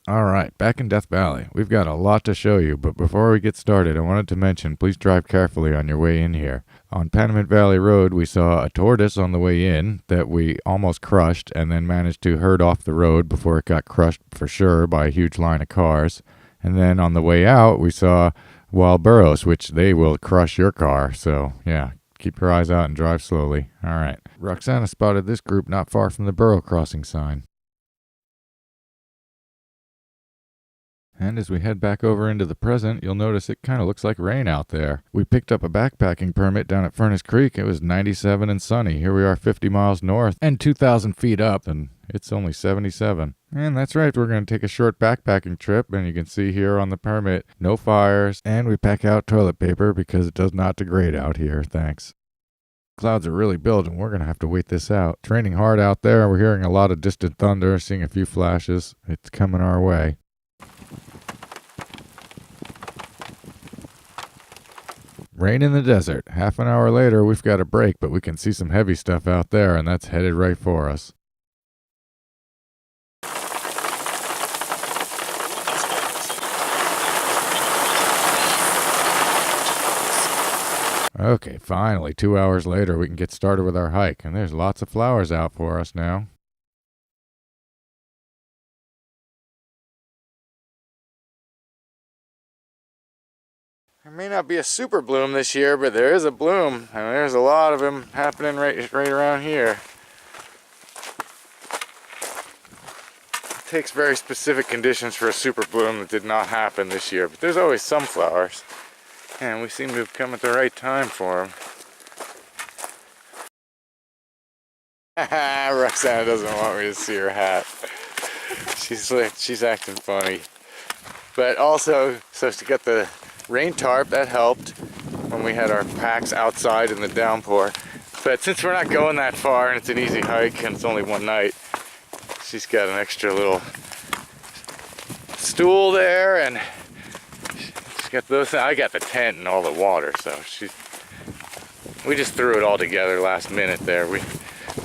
Alright, back in Death Valley. We've got a lot to show you, but before we get started, I wanted to mention please drive carefully on your way in here. On Panamint Valley Road, we saw a tortoise on the way in that we almost crushed and then managed to herd off the road before it got crushed for sure by a huge line of cars. And then on the way out, we saw wild burros, which they will crush your car. So, yeah, keep your eyes out and drive slowly. Alright. Roxana spotted this group not far from the burro crossing sign. And as we head back over into the present, you'll notice it kind of looks like rain out there. We picked up a backpacking permit down at Furnace Creek. It was 97 and sunny. Here we are 50 miles north and 2,000 feet up, and it's only 77. And that's right, we're going to take a short backpacking trip, and you can see here on the permit, no fires, and we pack out toilet paper because it does not degrade out here, thanks. Clouds are really building. We're going to have to wait this out. It's raining hard out there. We're hearing a lot of distant thunder, seeing a few flashes. It's coming our way. Rain in the desert. Half an hour later, we've got a break, but we can see some heavy stuff out there, and that's headed right for us. Okay, finally, 2 hours later, we can get started with our hike, and there's lots of flowers out for us now. There may not be a super bloom this year, but there is a bloom, and there's a lot of them happening right around here. It takes very specific conditions for a super bloom that did not happen this year, but there's always some flowers, and we seem to have come at the right time for them. Roxana doesn't want me to see her hat. She's acting funny. But also, so she got the rain tarp, that helped when we had our packs outside in the downpour. But since we're not going that far and it's an easy hike and it's only one night, she's got an extra little stool there, and she's got those. I got the tent and all the water, so we just threw it all together last minute there. We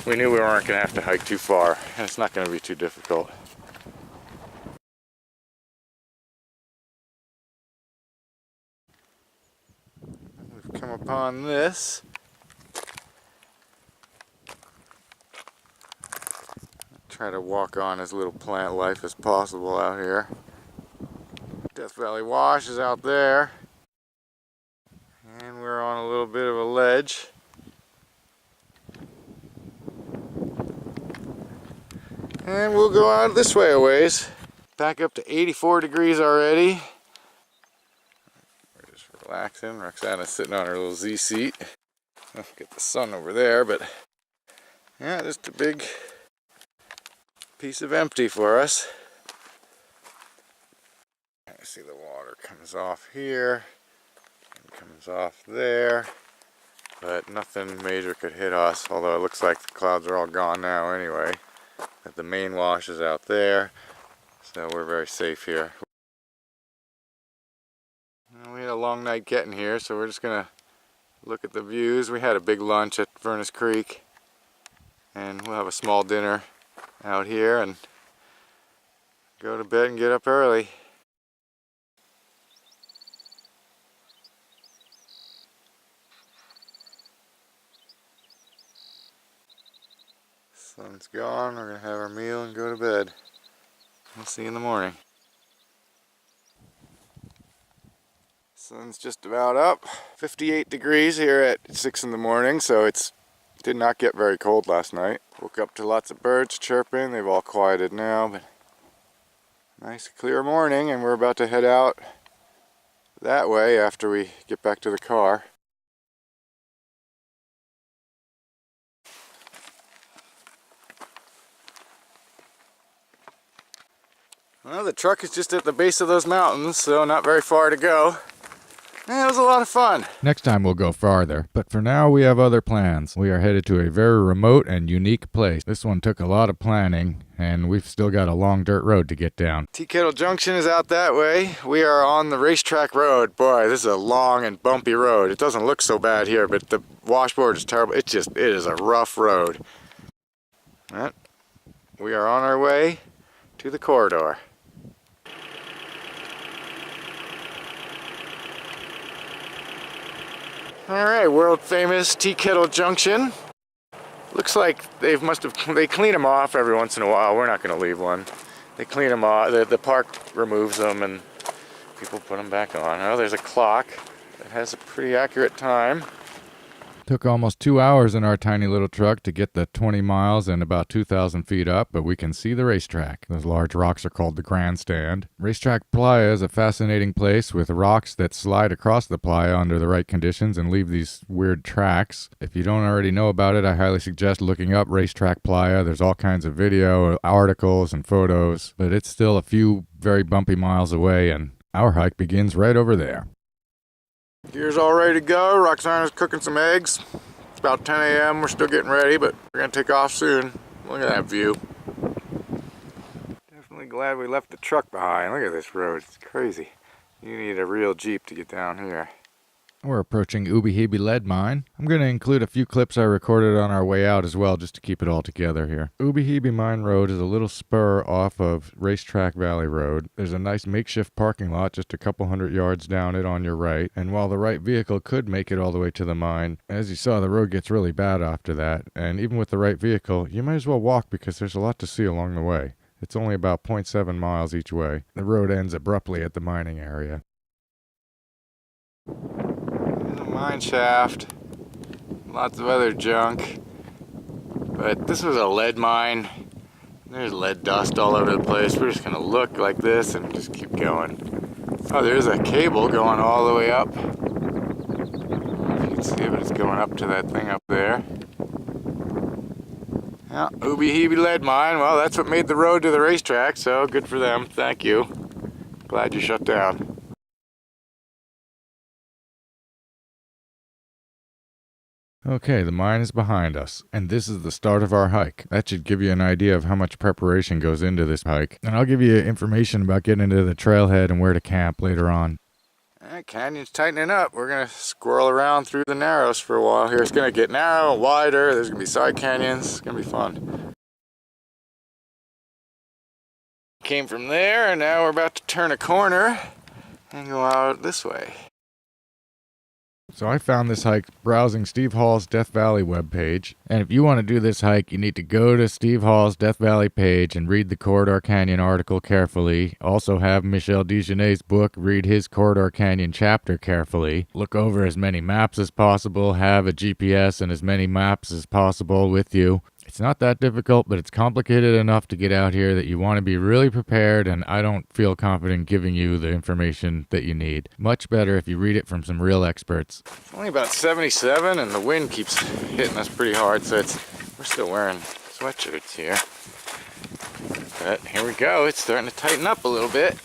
knew we weren't going to have to hike too far, and it's not going to be too difficult. Come upon this. Try to walk on as little plant life as possible out here. Death Valley Wash is out there, and we're on a little bit of a ledge. And we'll go out this way a ways. Back up to 84 degrees already. Relaxing. Roxana's sitting on her little Z seat. Get the sun over there, but yeah, just a big piece of empty for us. I see the water comes off here and comes off there, but nothing major could hit us, although it looks like the clouds are all gone now anyway. But the main wash is out there, so we're very safe here. We had a long night getting here, so we're just gonna look at the views. We had a big lunch at Furnace Creek, and we'll have a small dinner out here and go to bed and get up early. Sun's gone, we're gonna have our meal and go to bed. We'll see you in the morning. Sun's just about up. 58 degrees here at 6 in the morning, so it did not get very cold last night. Woke up to lots of birds chirping. They've all quieted now, but nice clear morning, and we're about to head out that way after we get back to the car. Well, the truck is just at the base of those mountains, so not very far to go. It was a lot of fun. Next time we'll go farther, but for now we have other plans. We are headed to a very remote and unique place. This one took a lot of planning, and we've still got a long dirt road to get down. Tea Kettle Junction is out that way. We are on the racetrack road. Boy, this is a long and bumpy road. It doesn't look so bad here, but the washboard is terrible. It is a rough road. But we are on our way to the corridor. Alright, world famous Tea Kettle Junction. Looks like they clean them off every once in a while. We're not going to leave one. They clean them off, the park removes them and people put them back on. Oh, there's a clock that has a pretty accurate time. Took almost 2 hours in our tiny little truck to get the 20 miles and about 2,000 feet up, but we can see the racetrack. Those large rocks are called the grandstand. Racetrack Playa is a fascinating place with rocks that slide across the playa under the right conditions and leave these weird tracks. If you don't already know about it, I highly suggest looking up Racetrack Playa. There's all kinds of video, articles, and photos, but it's still a few very bumpy miles away, and our hike begins right over there. Gear's all ready to go. Roxana is cooking some eggs. It's about 10 a.m. We're still getting ready, but we're going to take off soon. Look at that view. Definitely glad we left the truck behind. Look at this road. It's crazy. You need a real Jeep to get down here. We're approaching Ubehebe Lead Mine. I'm going to include a few clips I recorded on our way out as well, just to keep it all together here. Ubehebe Mine Road is a little spur off of Racetrack Valley Road. There's a nice makeshift parking lot just a couple hundred yards down it on your right, and while the right vehicle could make it all the way to the mine, as you saw, the road gets really bad after that, and even with the right vehicle, you might as well walk because there's a lot to see along the way. It's only about 0.7 miles each way. The road ends abruptly at the mining area. Mine shaft, lots of other junk, but this was a lead mine. There's lead dust all over the place. We're just gonna look like this and just keep going. Oh, there's a cable going all the way up. You can see it, but it's going up to that thing up there. Yeah, Ubehebe Lead Mine. Well, that's what made the road to the racetrack, so good for them. Thank you. Glad you shut down. Okay, the mine is behind us, and this is the start of our hike. That should give you an idea of how much preparation goes into this hike. And I'll give you information about getting into the trailhead and where to camp later on. That canyon's tightening up. We're going to squirrel around through the narrows for a while here. It's going to get narrow and wider. There's going to be side canyons. It's going to be fun. Came from there, and now we're about to turn a corner and go out this way. So I found this hike browsing Steve Hall's Death Valley webpage, and if you want to do this hike, you need to go to Steve Hall's Death Valley page and read the Corridor Canyon article carefully. Also have Michel Degenet's book, read his Corridor Canyon chapter carefully. Look over as many maps as possible, have a GPS and as many maps as possible with you. It's not that difficult, but it's complicated enough to get out here that you want to be really prepared, and I don't feel confident giving you the information that you need. Much better if you read it from some real experts. It's only about 77 and the wind keeps hitting us pretty hard, so we're still wearing sweatshirts here. But here we go, it's starting to tighten up a little bit.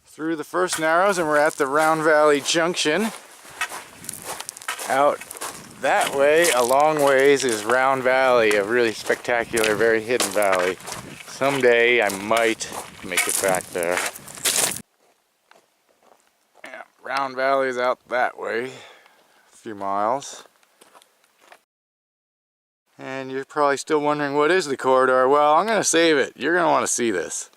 Through the first narrows, and we're at the Round Valley Junction. Out that way, a long ways, is Round Valley, a really spectacular, very hidden valley. Someday I might make it back there. Yeah, Round Valley is out that way, a few miles. And you're probably still wondering, what is the corridor? Well, I'm going to save it. You're going to want to see this.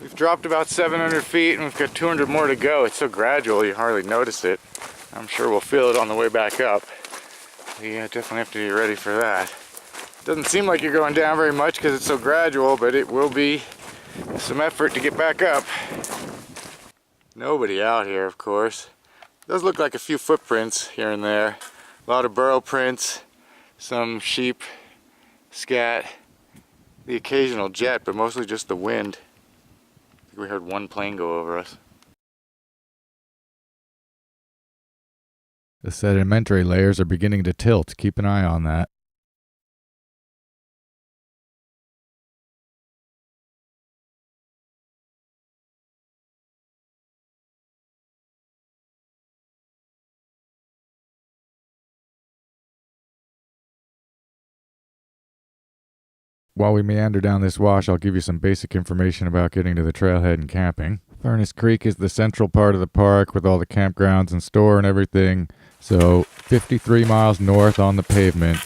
We've dropped about 700 feet and we've got 200 more to go. It's so gradual you hardly notice it. I'm sure we'll feel it on the way back up. We definitely have to be ready for that. Doesn't seem like you're going down very much because it's so gradual, but it will be some effort to get back up. Nobody out here, of course. It does look like a few footprints here and there. A lot of burrow prints, some sheep, scat, the occasional jet, but mostly just the wind. We heard one plane go over us. The sedimentary layers are beginning to tilt. Keep an eye on that. While we meander down this wash, I'll give you some basic information about getting to the trailhead and camping. Furnace Creek is the central part of the park with all the campgrounds and store and everything. So 53 miles north on the pavement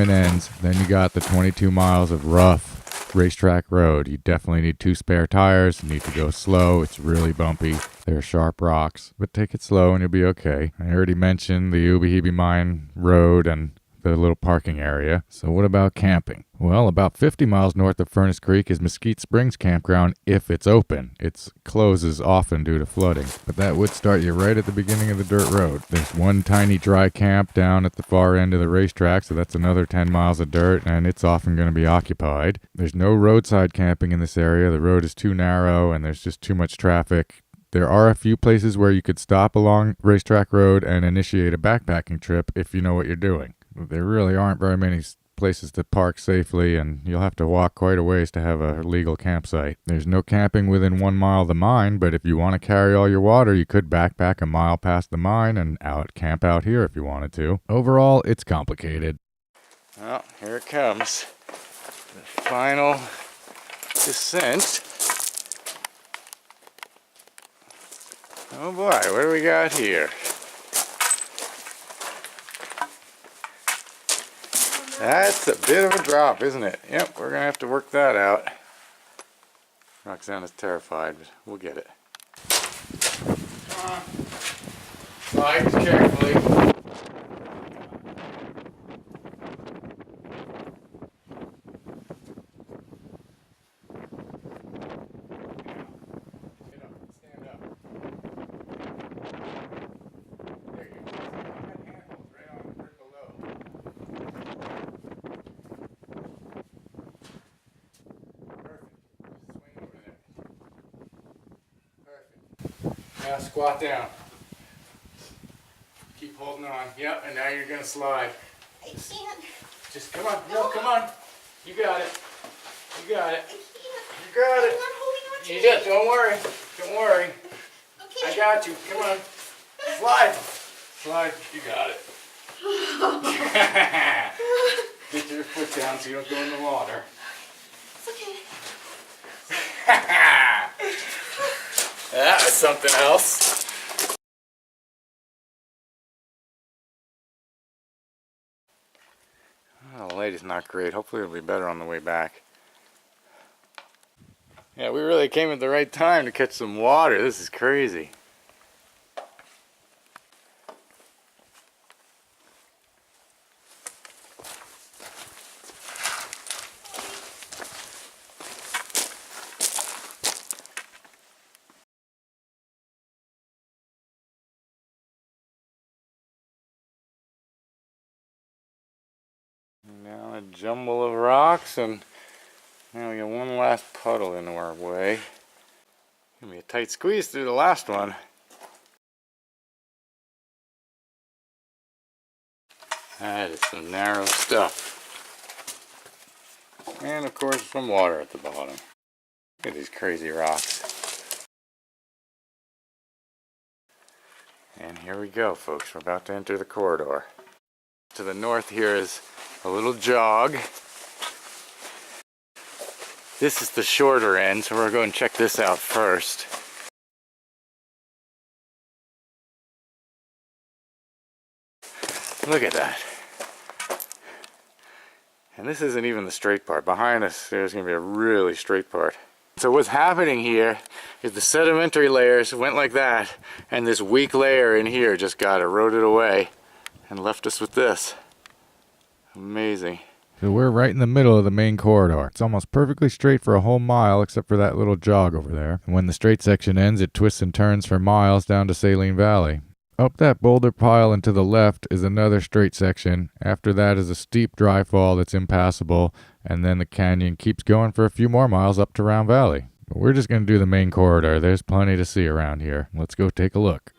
ends. Then you got the 22 miles of rough racetrack road. You definitely need 2 spare tires. You need to go slow. It's really bumpy. There are sharp rocks, but take it slow and you'll be okay. I already mentioned the Ubehebe Mine Road and the little parking area. So what about camping? Well, about 50 miles north of Furnace Creek is Mesquite Springs Campground if it's open. It closes often due to flooding, but that would start you right at the beginning of the dirt road. There's one tiny dry camp down at the far end of the racetrack, so that's another 10 miles of dirt, and it's often going to be occupied. There's no roadside camping in this area. The road is too narrow and there's just too much traffic. There are a few places where you could stop along Racetrack Road and initiate a backpacking trip if you know what you're doing. There really aren't very many places to park safely, and you'll have to walk quite a ways to have a legal campsite. There's no camping within 1 mile of the mine, but if you want to carry all your water, you could backpack a mile past the mine and camp out here if you wanted to. Overall, it's complicated. Well, here it comes. The final descent. Oh boy, what do we got here? That's a bit of a drop, isn't it? Yep, we're going to have to work that out. Roxanne is terrified, but we'll get it. Come on. Slide carefully. Now squat down. Keep holding on. Yep, and now you're gonna slide. I can't. Just come on. No, come on. You got it. You got it. I can't. You got it. I'm not holding on to You it. did. Don't worry. Don't worry. Okay. I got you. Come on. Slide. Slide. You got it. Get your foot down so you don't go in the water. It's okay. That was something else. Oh, the light is not great. Hopefully it'll be better on the way back. Yeah, we really came at the right time to catch some water. This is crazy. Now a jumble of rocks, and now we got one last puddle in our way. Gonna be a tight squeeze through the last one. That is some narrow stuff. And of course some water at the bottom. Look at these crazy rocks. And here we go, folks. We're about to enter the corridor. To the north here is a little jog. This is the shorter end, so we're going to check this out first. Look at that. And this isn't even the straight part. Behind us, there's going to be a really straight part. So what's happening here is the sedimentary layers went like that, and this weak layer in here just got eroded away and left us with this. Amazing. So we're right in the middle of the main corridor. It's almost perfectly straight for a whole mile except for that little jog over there. And when the straight section ends, it twists and turns for miles down to Saline Valley. Up that boulder pile and to the left is another straight section. After that is a steep dry fall that's impassable, and then the canyon keeps going for a few more miles up to Round Valley. But we're just going to do the main corridor. There's plenty to see around here. Let's go take a look.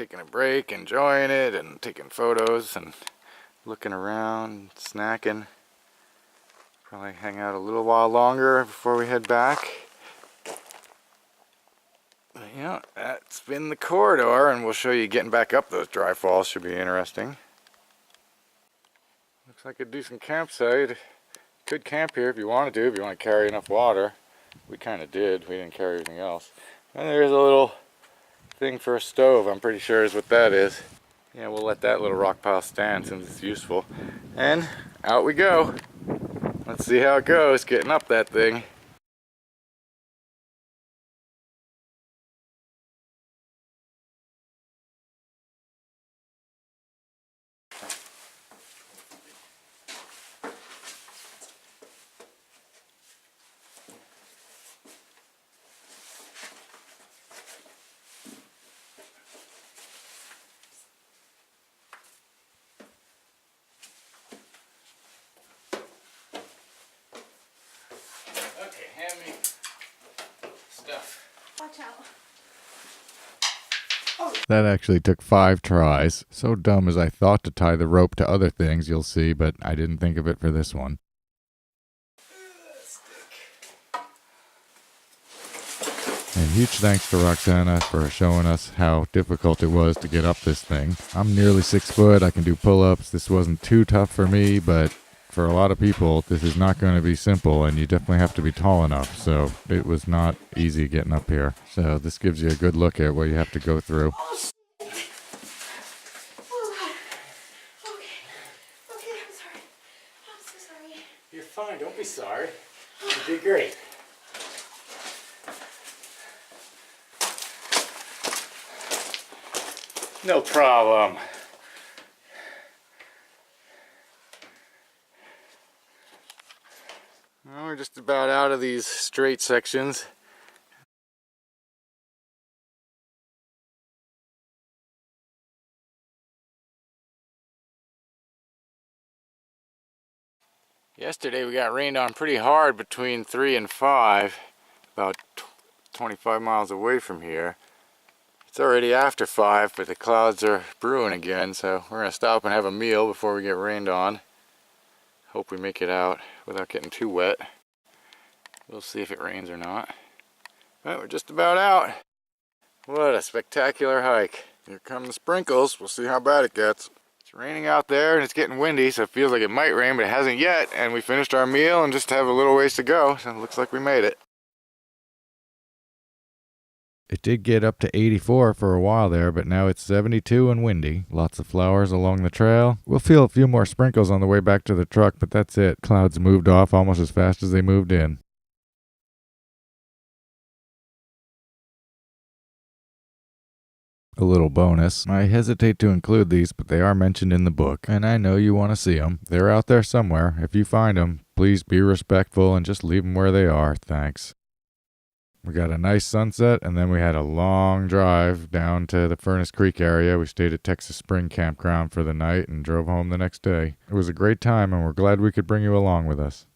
taking a break, enjoying it, and taking photos and looking around, snacking. Probably hang out a little while longer before we head back. But, you know, that's been the corridor, and we'll show you getting back up those dry falls. Should be interesting. Looks like a decent campsite. Could camp here if you wanted to, if you want to carry enough water. We kind of did. We didn't carry anything else. And there's a little thing for a stove, I'm pretty sure is what that is. Yeah, we'll let that little rock pile stand since it's useful. And out we go. Let's see how it goes getting up that thing. Okay, hand me stuff. Watch out. That actually took 5 tries. So dumb as I thought to tie the rope to other things, you'll see, but I didn't think of it for this one. And huge thanks to Roxana for showing us how difficult it was to get up this thing. I'm nearly 6 foot, I can do pull-ups. This wasn't too tough for me, but for a lot of people, this is not going to be simple, and you definitely have to be tall enough. So it was not easy getting up here. So this gives you a good look at what you have to go through. Oh, shit. Oh, God. Okay. Okay, I'm sorry. I'm so sorry. You're fine, don't be sorry. You did great. No problem. Well, we're just about out of these straight sections. Yesterday we got rained on pretty hard between 3 and 5, about 25 miles away from here. It's already after 5, but the clouds are brewing again, so we're going to stop and have a meal before we get rained on. Hope we make it out without getting too wet. We'll see if it rains or not. But we're just about out. What a spectacular hike. Here come the sprinkles. We'll see how bad it gets. It's raining out there and it's getting windy, so it feels like it might rain, but it hasn't yet. And we finished our meal and just have a little ways to go, so it looks like we made it. It did get up to 84 for a while there, but now it's 72 and windy. Lots of flowers along the trail. We'll feel a few more sprinkles on the way back to the truck, but that's it. Clouds moved off almost as fast as they moved in. A little bonus. I hesitate to include these, but they are mentioned in the book, and I know you want to see them. They're out there somewhere. If you find them, please be respectful and just leave them where they are. Thanks. We got a nice sunset, and then we had a long drive down to the Furnace Creek area. We stayed at Texas Spring Campground for the night and drove home the next day. It was a great time, and we're glad we could bring you along with us.